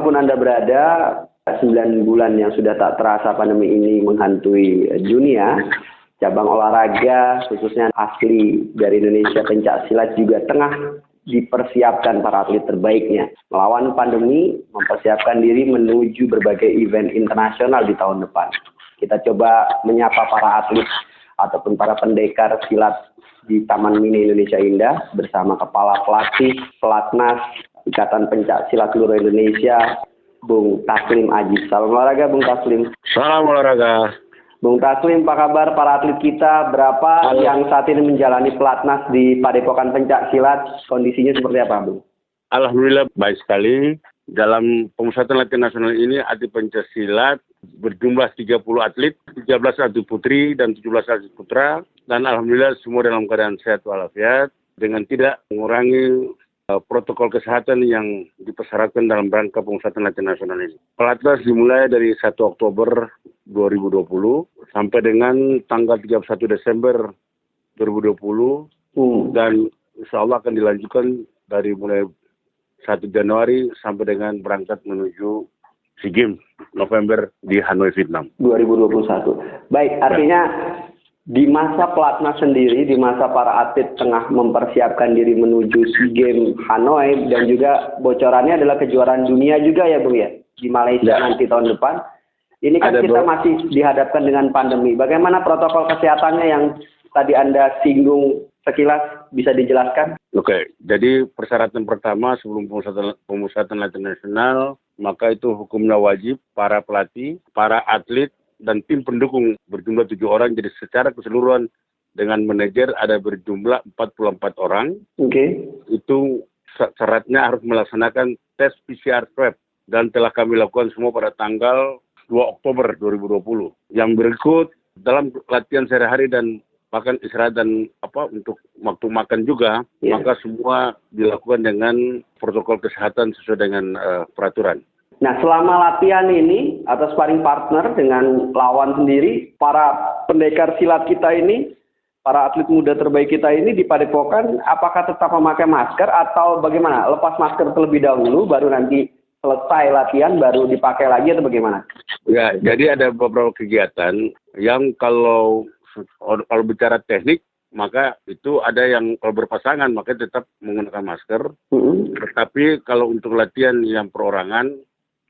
dimanapun Anda berada, 9 bulan yang sudah tak terasa pandemi ini menghantui dunia, cabang olahraga khususnya asli dari Indonesia pencak silat juga tengah dipersiapkan para atlet terbaiknya. Melawan pandemi, mempersiapkan diri menuju berbagai event internasional di tahun depan. Kita coba menyapa para atlet ataupun para pendekar silat di Taman Mini Indonesia Indah bersama Kepala Pelatih Pelatnas Ikatan Pencak Silat seluruh Indonesia, Bung Taslim Aji. Salam olahraga, Bung Taslim. Salam olahraga. Bung Taslim, apa kabar para atlet kita? Berapa yang saat ini menjalani pelatnas di Padepokan Pencak Silat? Kondisinya seperti apa, Bung? Alhamdulillah baik sekali. Dalam pemusatan latihan nasional ini, atlet pencak silat berjumlah 30 atlet, 13 atlet putri dan 17 atlet putra. Dan alhamdulillah semua dalam keadaan sehat walafiat dengan tidak mengurangi protokol kesehatan yang dipersyaratkan dalam rangka pemusatan latihan nasional ini. Pelatnas dimulai dari 1 Oktober 2020 sampai dengan tanggal 31 Desember 2020 dan insya Allah akan dilanjutkan dari mulai 1 Januari sampai dengan berangkat menuju SEA Games November di Hanoi, Vietnam. 2021. Baik, artinya di masa pelatnas sendiri, di masa para atlet tengah mempersiapkan diri menuju SEA Games Hanoi dan juga bocorannya adalah kejuaraan dunia juga ya Bung ya, di Malaysia nanti tahun depan. Ini kan kita masih dihadapkan dengan pandemi. Bagaimana protokol kesehatannya yang tadi Anda singgung sekilas, bisa dijelaskan? Oke, jadi persyaratan pertama sebelum pemusatan latihan nasional, maka itu hukumnya wajib para pelatih, para atlet, dan tim pendukung berjumlah 7 orang. Jadi secara keseluruhan dengan manajer ada berjumlah 44 orang. Oke. Itu syaratnya harus melaksanakan tes PCR swab dan telah kami lakukan semua pada tanggal 2 Oktober 2020. Yang berikut dalam latihan sehari-hari dan bahkan istirahat dan untuk waktu makan juga, maka semua dilakukan dengan protokol kesehatan sesuai dengan peraturan. Nah, selama latihan ini atau sparring partner dengan lawan sendiri, para pendekar silat kita ini, para atlet muda terbaik kita ini di Padepokan, apakah tetap memakai masker atau bagaimana? Lepas masker terlebih dahulu, baru nanti selesai latihan, baru dipakai lagi atau bagaimana? Ya, jadi ada beberapa kegiatan yang kalau bicara teknik, maka itu ada yang kalau berpasangan, maka tetap menggunakan masker. Tetapi kalau untuk latihan yang perorangan,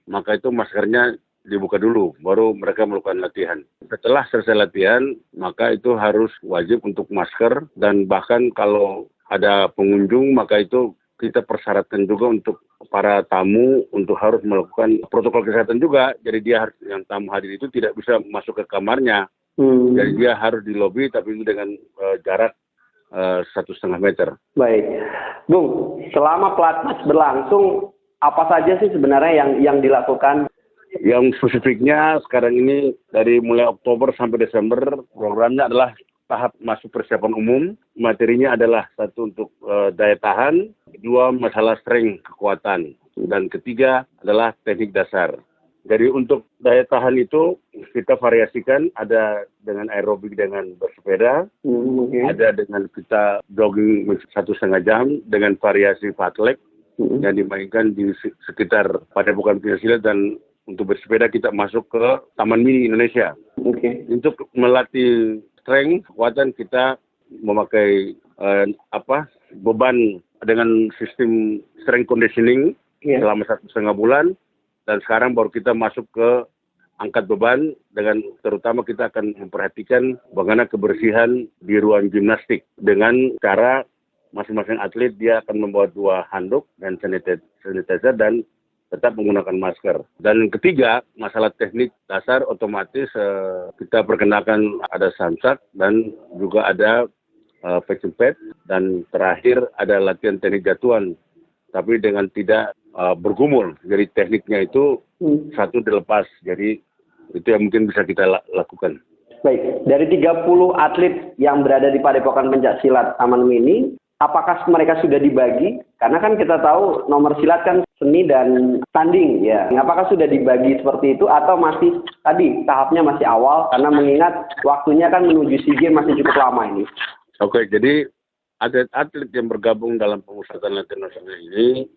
maka itu maskernya dibuka dulu, baru mereka melakukan latihan. Setelah selesai latihan, maka itu harus wajib untuk masker, dan bahkan kalau ada pengunjung, maka itu kita persyaratkan juga untuk para tamu untuk harus melakukan protokol kesehatan juga. Jadi dia harus, yang tamu hadir itu tidak bisa masuk ke kamarnya. Jadi dia harus di lobi, tapi dengan jarak 1,5 meter. Baik. Bung, selama pelatnas berlangsung, apa saja sih sebenarnya yang dilakukan? Yang spesifiknya sekarang ini dari mulai Oktober sampai Desember, programnya adalah tahap masuk persiapan umum. Materinya adalah 1 untuk daya tahan, 2 masalah strength kekuatan, dan 3 adalah teknik dasar. Jadi untuk daya tahan itu kita variasikan, ada dengan aerobik dengan bersepeda, ada dengan kita jogging 1,5 jam dengan variasi fartlek yang dimainkan di sekitar Padepokan Pencak Silat, dan untuk bersepeda kita masuk ke Taman Mini Indonesia. Untuk melatih strength kekuatan kita memakai beban dengan sistem strength conditioning selama 1,5 bulan. Dan sekarang baru kita masuk ke angkat beban, dengan terutama kita akan memperhatikan bagaimana kebersihan di ruang gimnastik. Dengan cara masing-masing atlet dia akan membawa 2 handuk dan sanitizer dan tetap menggunakan masker. Dan yang ketiga, masalah teknik dasar otomatis kita perkenalkan ada samsak dan juga ada flexion pad, dan terakhir ada latihan teknik jatuhan, tapi dengan tidak bergumul. Jadi tekniknya itu satu dilepas. Jadi itu yang mungkin bisa kita lakukan. Baik, dari 30 atlet yang berada di Padepokan Pencak Silat Taman Mini, apakah mereka sudah dibagi? Karena kan kita tahu nomor silat kan seni dan tanding ya. Apakah sudah dibagi seperti itu atau masih tadi tahapnya masih awal, karena mengingat waktunya kan menuju SEA Games masih cukup lama ini. Oke, jadi atlet-atlet yang bergabung dalam pemusatan latihan nasional ini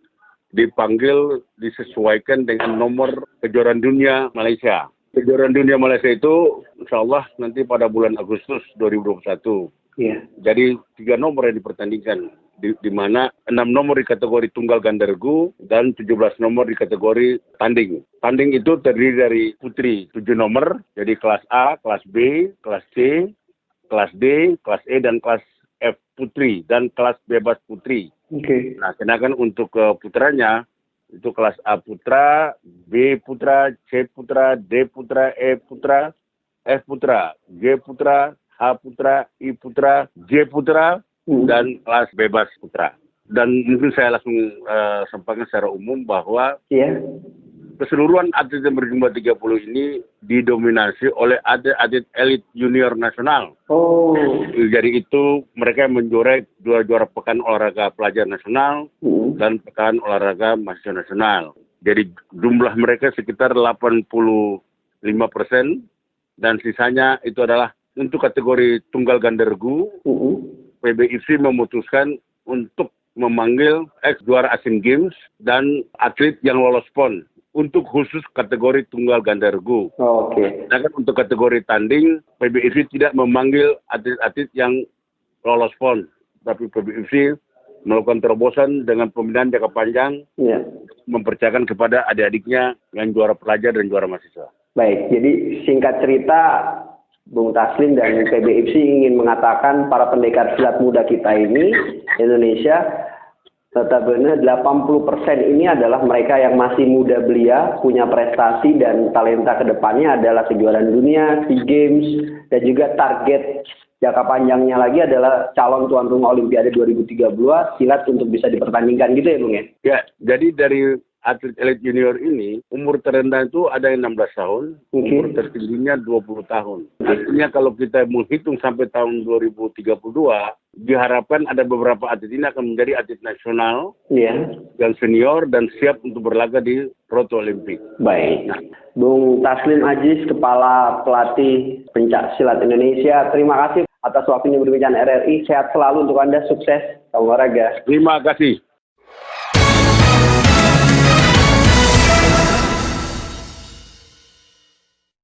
dipanggil disesuaikan dengan nomor kejuaraan dunia Malaysia. Kejuaraan dunia Malaysia itu insya Allah nanti pada bulan Agustus 2021. Iya. Jadi 3 nomor yang dipertandingkan, di mana 6 nomor di kategori tunggal ganda regu dan 17 nomor di kategori tanding. Tanding itu terdiri dari putri 7 nomor, jadi kelas A, kelas B, kelas C, kelas D, kelas E, dan kelas F putri, dan kelas bebas putri. Oke. Nah, sedangkan untuk putranya, itu kelas A putra, B putra, C putra, D putra, E putra, F putra, G putra, H putra, I putra, J putra, dan kelas bebas putra. Dan mungkin saya langsung sampaikan secara umum bahwa keseluruhan atlet yang berjumlah 30 ini didominasi oleh atlet elit junior nasional. Oh. Jadi itu mereka menjuarai juara pekan olahraga pelajar nasional dan pekan olahraga mahasiswa nasional. Jadi jumlah mereka sekitar 85%, dan sisanya itu adalah untuk kategori tunggal ganda regu. PBIC memutuskan untuk memanggil ex-juara Asian Games dan atlet yang lolos PON untuk khusus kategori tunggal ganda regu. Oke. Sedangkan untuk kategori tanding, PBIC tidak memanggil atlet-atlet yang lolos PON, tapi PBIC melakukan terobosan dengan pembinaan jangka panjang, mempercayakan kepada adik-adiknya yang juara pelajar dan juara mahasiswa. Baik, jadi singkat cerita, Bung Taslim dan PBIC ingin mengatakan para pendekar silat muda kita ini, Indonesia, notabene 80% ini adalah mereka yang masih muda belia, punya prestasi dan talenta ke depannya adalah kejuaraan dunia, SEA Games, dan juga target jangka panjangnya lagi adalah calon tuan rumah Olimpiade 2032 silat untuk bisa dipertandingkan gitu ya Bung ya? Ya, jadi dari atlet elit junior ini, umur terendah itu ada yang 16 tahun, umur tertingginya 20 tahun. Artinya kalau kita menghitung sampai tahun 2032, diharapkan ada beberapa atlet ini akan menjadi atlet nasional, yang senior dan siap untuk berlaga di Proto Olimpik. Baik. Bung Taslim Aziz, Kepala Pelatih Pencak Silat Indonesia, terima kasih atas waktunya berbincang RRI. Sehat selalu untuk Anda, sukses olahraga. Terima kasih.